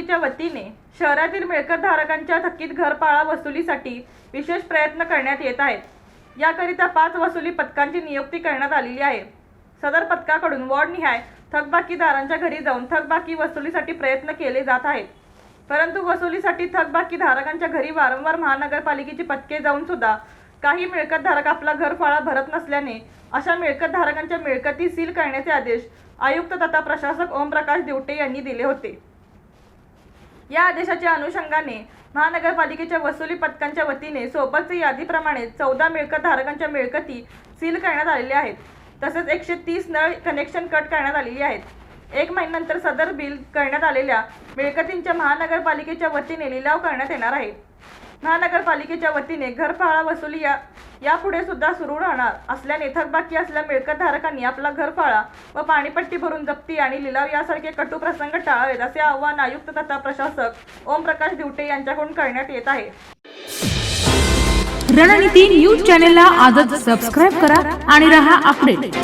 महानगरपालिकेच्या वतीने शहरातील मिळकतधारकांच्या थकीत घरफाळा वसुलीसाठी विशेष प्रयत्न करण्यात येत आहेत। याकरिता 5 वसुली पथकांची नियुक्ती करण्यात आलेली आहे। सदर पथकाकडून वॉर्डनिहाय थकबाकीदारांच्या घरी जाऊन थकबाकी वसुलीसाठी प्रयत्न केले जात आहेत। परंतु वसुलीसाठी थकबाकीधारकांच्या घरी वारंवार महानगरपालिकेची पथके जाऊन सुद्धा काही मिळकतधारक आपला घरफाळा भरत नसल्याने अशा मिळकतधारकांच्या मिळकती सील करण्याचे आदेश आयुक्त तथा प्रशासक ओमप्रकाश दिवटे यांनी दिले होते। या आदेशाच्या अनुषंगाने महानगरपालिकेच्या वसुली पथकांच्या वतीने सोबतच्या यादीप्रमाणे 14 मिळकतधारकांच्या मिळकती सील करण्यात आलेल्या आहेत। तसेच 130 नळ कनेक्शन कट करण्यात आलेली आहेत। 1 महिन्यानंतर सदर बिल करण्यात आलेल्या मिळकतींच्या महानगरपालिकेच्या वतीने लिलाव करण्यात येणार आहे। महानगरपालिकेच्या वतीने घरफाळा वसुली यापुढे सुद्धा सुरू राहणार असल्याने थकबाकी असलेल्या मिळकतधारकांनी आपला घरफाळा व पाणीपट्टी भरून जप्ती आणि लिलाव यासारखे कटू प्रसंग टाळावेत असे आवाहन आयुक्त तथा प्रशासक ओमप्रकाश दिवटे यांच्याकडून करण्यात येत आहे। रणनीती न्यूज चॅनलला आजच सबस्क्राइब करा आणि रहा अपडेट।